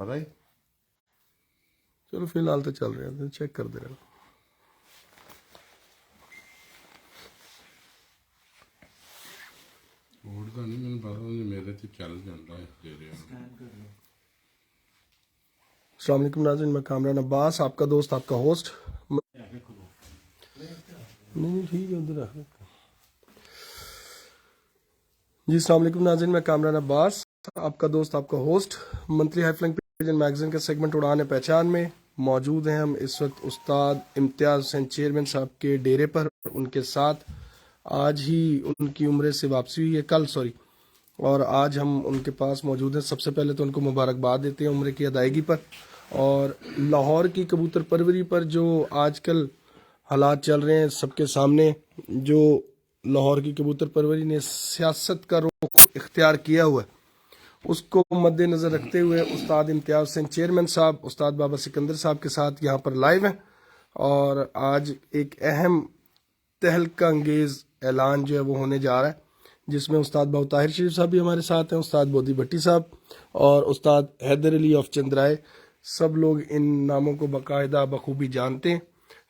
पता ही। चलो फिलहाल तो चल रहे हैं, चेक कर दे रहे हैं। कोड का नहीं मैंने पता नहीं, मेरे तो चल जाता है दे रहे हैं। अस्सलाम वालेकुम नाज़रीन, मैं कामरान अब्बास, आपका दोस्त, आपका होस्ट। नहीं ठीक है, उधर रख। जी अस्सलाम वालेकुम नाज़रीन, मैं कामरान अब्बास, आपका दोस्त, आपका होस्ट। मंथली हाइफलाइंग पिजन मैगजीन का सेगमेंट उड़ान पहचान में मौजूद हैं हम इस वक्त उस्ताद इम्तियाज़ हुसैन चेयरमैन साहब के डेरे पर। उनके साथ आज ही उनकी उम्रे से वापसी हुई है, कल सॉरी, और आज हम उनके पास मौजूद हैं। सबसे पहले तो उनको मुबारकबाद देते हैं उम्र की अदायगी पर, और लाहौर की कबूतर परवरी पर जो आजकल हालात चल रहे हैं सबके सामने, जो लाहौर की कबूतर परवरी ने सियासत का रुख इख्तियार किया हुआ है, उसको मद्देनज़र रखते हुए उस्ताद इम्तियाज़ हुसैन चेयरमैन साहब उस्ताद बाबा सिकंदर साहब के साथ यहाँ पर लाइव हैं। और आज एक अहम तहलका अंगेज़ ऐलान जो है वो होने जा रहा है, जिसमें उस्ताद बाबू ताहिर शरीफ साहब भी हमारे साथ हैं, उस्ताद बोदी भट्टी साहब और उस्ताद हैदर अली ऑफ चंद्राए। सब लोग इन नामों को बाकायदा बखूबी जानते हैं।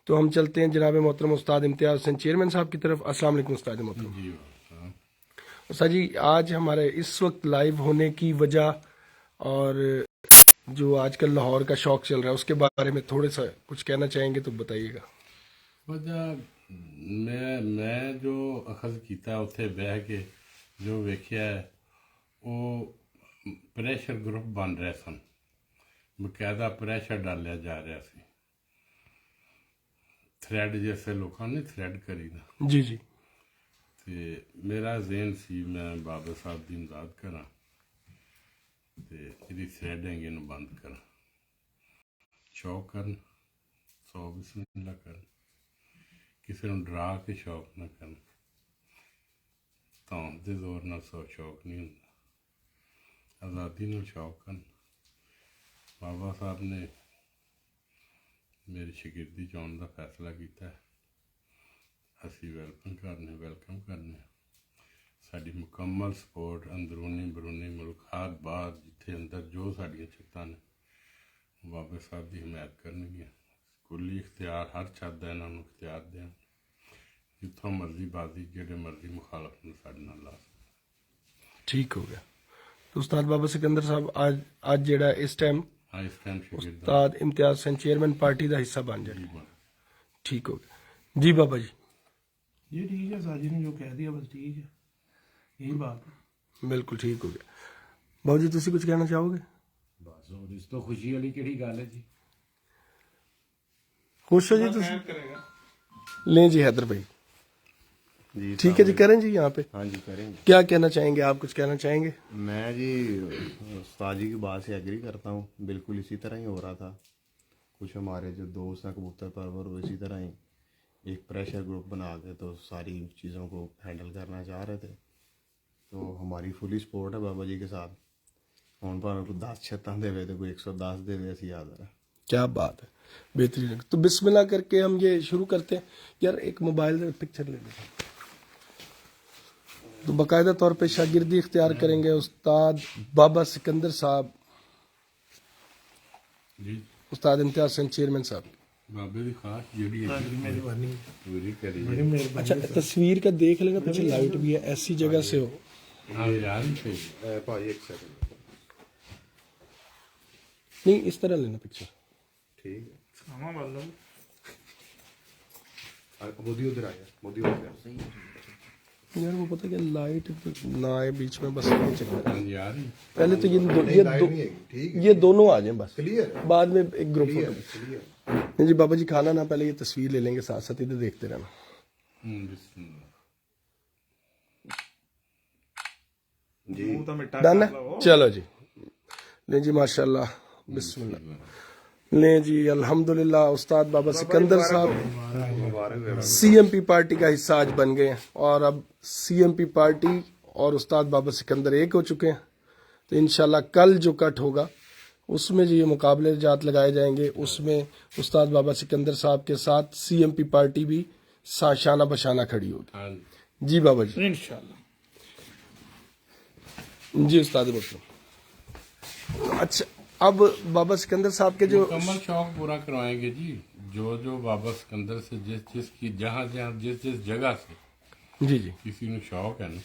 तो हम चलते हैं जनाब मोहतरम उस्ताद इम्तियाज़ हुसैन चेयरमैन साहब की तरफ। अस्सलाम वालेकुम उस्ताद मोहतरम। जी उस्ताद जी, आज हमारे इस वक्त लाइव होने की वजह और जो आजकल लाहौर का शौक चल रहा है उसके बारे में थोड़ा सा कुछ कहना चाहेंगे तो बताइएगा। वजह मैं जो अखज़ किया उत्थे बह के जो वेख्या है वो प्रैशर ग्रुप बन रहे सन, बकायदा प्रैशर डालिया जा रहा सी। थ्रैड जैसे लोगों ने थ्रैड करी ना जी जी। ते मेरा ज़हन सी मैं बाबा साहब की इमदाद करा ते जी थ्रैडिंग इन्हू बंद करा, शौक करन, सौ बिस्मिल्लाह करन, किसी को डरा के शौक ना करन। धौन के जोर नाल शौक नहीं होंदा, आज़ादी नाल शौक करन। बाबा साहब ने मेरी शगिर्दी चुन का फैसला किया है, असी वेलकम करने साड़ी मुकम्मल सपोर्ट अंदरूनी बरूनी मुल्खात बाहर जिथे अंदर जो साड़ियाँ छत्तां ने बाबा साहब की हिमायत करनगियां। स्कूली इख्तियार हर चाहता इन्होंने इख्तियार दें, जितों मर्जी बाजी जेडे मर्जी मुखालफ ने साढ़े नाल ला सकते। ठीक हो गया। तो उस्ताद बाबा सिकंदर साहब आज जेड़ा इस टाइम हाँ इस टाइम शिगिर्द उस्ताद इम्तियाज़ हुसैन चेयरमैन पार्टी का हिस्सा बन जाए। ठीक हो गया जी बाबा जी। जी ठीक है, साजी ने जो कह दिया बस ठीक है, यही बात है। बिल्कुल ठीक हो गया। बाबू जी तुसी कुछ कहना चाहोगे? बस और इस तो खुशी वाली केड़ी गल है जी। खुश हो जी तुसी? लें जी हैदर भाई। जी ठीक है जी, करें जी यहाँ पे। हाँ जी करेंगे। क्या कहना चाहेंगे आप, कुछ कहना चाहेंगे? मैं जी उस्ताद जी की बात से एग्री करता हूँ, बिल्कुल इसी तरह ही हो रहा था। कुछ हमारे जो दोस्त हैं कबूतर परवर वो इसी तरह ही एक प्रेशर ग्रुप बना के तो सारी चीज़ों को हैंडल करना चाह रहे थे। तो हमारी फुली सपोर्ट है बाबा जी के साथ। हम भावें कोई 10 छत्तां देवे तो कोई 110 देवे, असी हाज़र है। क्या बात है, बेहतरीन। तो बिस्मिल्लाह करके हम ये शुरू करते हैं। यार एक मोबाइल में पिक्चर ले लेते हैं। तो बाकायदा तौर पे शागिर्दी इख्तियार करेंगे उस्ताद बाबा सिकंदर साहब, जी उस्ताद इम्तियाज़ हुसैन चेयरमैन साहब। बाबे की खास जड़ी मेहरबानी, पूरी करी बड़ी मेहरबानी। अच्छा तस्वीर का देख लेना, पीछे लाइट भी है, ऐसी जगह से हो। हाँ यार ही सही। भाई एक सेकंड, नहीं इस तरह लेना पिक्चर। ठीक है। सामा वाला मोदी उधर आ गया, मोदी उधर आ गया। यार वो पता क्या लाइट ना आए बीच में, बस ये चक्कर है। हाँ यार ही पहले तो ठीक ये दोनों आ जाएं बस, क्लियर बाद में एक ग्रुप फोटो। क्लियर। नहीं जी बाबा जी, खाना ना पहले ये तस्वीर ले लेंगे, साथ साथ इधर देखते रहना। बिस्मिल्लाह। जी मुंह तो मिट्टा डन कर है, लो। चलो जी। ले जी माशाल्लाह, बिस्मिल्लाह। ले जी अल्हम्दुलिल्लाह। उस्ताद बाबा सिकंदर साहब सीएमपी पार्टी का हिस्सा आज बन गए हैं, और अब सीएमपी पार्टी और उस्ताद बाबा सिकंदर एक हो चुके हैं। तो इंशाल्लाह कल जो कट होगा उसमें जो ये मुकाबले जात लगाए जाएंगे, उसमें उस्ताद बाबा सिकंदर साहब के साथ सीएमपी पार्टी भी शाना बशाना खड़ी होगी। हाँ जी बाबा जी। इंशाल्लाह। जी उस्ताद मोहतरम। अच्छा اب بابا سکندر صاحب کے جو مکمل شوق پورا کروائیں گے جی. جو بابا سکندر سے جس کی جہاں جس جگہ سے جی جی کسی نے شوق ہے نا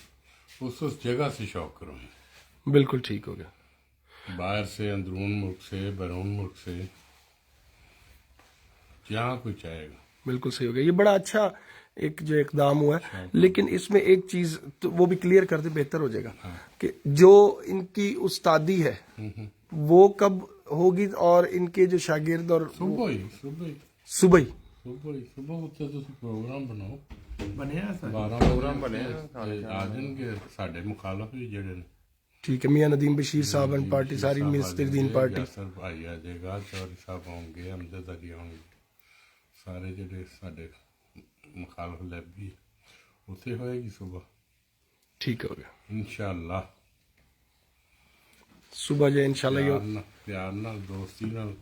اس جگہ سے شوق کروائیں. بالکل ٹھیک ہو گیا. باہر سے, اندرون ملک سے, بیرون ملک سے, جہاں کوئی چاہے گا. بالکل صحیح ہو گیا. یہ بڑا اچھا ایک جو اقدام ہوا ہے, لیکن اس میں ایک چیز تو وہ بھی کلیئر کر دیں, بہتر ہو جائے گا کہ جو ان کی استادی ہے وہ کب ہوگی, اور ان کے جو شاگرد اور صبح ہی صبح ہی اتنے تسی پروگرام بناؤ. بنیا سر 12 پروگرام بنے آ جان گے ساڈے مخالف بھی جڑے نے. ٹھیک ہے. میاں ندیم بشیر صاحب اینڈ پارٹی, ساری مستر دین پارٹی, یاسر بھائی آ جائے گا, چوہدری صاحب آؤں گے, امجد علی آؤں گے, سارے جڑے ساڈے مخالف لبی اتنے ہوئے گی صبح. ٹھیک ہو گیا. انشاءاللہ صبح جو انشاءاللہ یہ پیار نال دوستی نال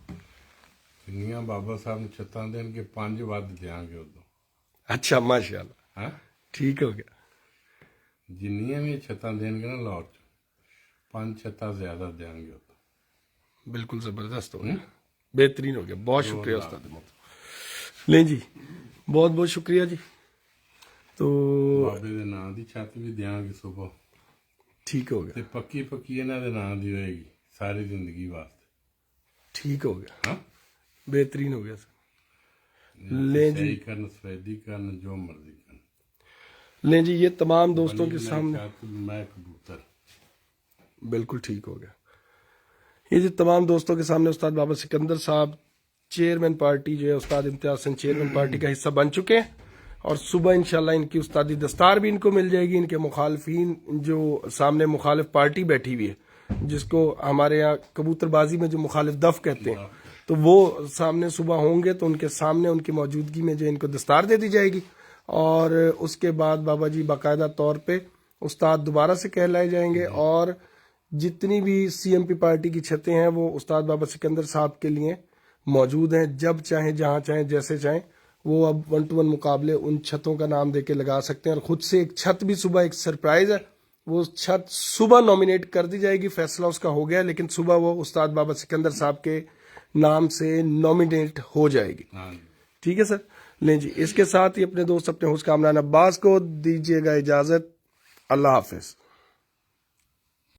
جنیاں بابا صاحب نے چھتاں دین کے 5 ود دیاں گے ادو. اچھا ماشاء اللہ ہاں ٹھیک ہو گیا. جنیاں بھی چھتاں دین گے نا لاہور چ 5 چھتاں زیادہ دیاں گے ادو. بالکل زبردست ہو گیا, بہترین ہو گیا. بہت شکریہ استاد محترم. لیں جی, بہت بہت شکریہ جی. تو بابے دے ناں دی چھت بھی دیاں گے صبح, ٹھیک ہو گیا. تے پکی انہاں دے ناں دی ہوئے گی ساری زندگی واسطے. ٹھیک ہو گیا, ہاں بہترین ہو گیا سر. لیں جی, صحیح کرن, سفیدی کرن, جو مرضی کرن. لیں جی, یہ تمام دوستوں کے سامنے میں کبوتر. بالکل ٹھیک ہو گیا. یہ جو تمام دوستوں کے سامنے استاد بابا سکندر صاحب چیئرمین پارٹی جو ہے استاد امتیاز حسین چیئرمین پارٹی کا حصہ بن چکے ہیں, اور صبح انشاءاللہ ان کی استادی دستار بھی ان کو مل جائے گی. ان کے مخالفین جو سامنے مخالف پارٹی بیٹھی ہوئی ہے, جس کو ہمارے یہاں کبوتر بازی میں جو مخالف دف کہتے ہیں, تو وہ سامنے صبح ہوں گے, تو ان کے سامنے ان کی موجودگی میں جو ان کو دستار دے دی جائے گی. اور اس کے بعد بابا جی باقاعدہ طور پہ استاد دوبارہ سے کہلائے جائیں گے, اور جتنی بھی سی ایم پی پارٹی کی چھتیں ہیں وہ استاد بابا سکندر صاحب کے لیے موجود ہیں. جب چاہیں, جہاں چاہیں, جیسے چاہیں, وہ اب 1-to-1 مقابلے ان چھتوں کا نام دے کے لگا سکتے ہیں. اور خود سے ایک چھت بھی صبح, ایک سرپرائز ہے, وہ چھت صبح نامینیٹ کر دی جائے گی. فیصلہ اس کا ہو گیا, لیکن صبح وہ استاد بابا سکندر صاحب کے نام سے نامینیٹ ہو جائے گی. ٹھیک ہے سر. لیں جی, اس کے ساتھ ہی اپنے دوست اپنے ہوسٹ کامران عباس کو دیجیے گا اجازت. اللہ حافظ.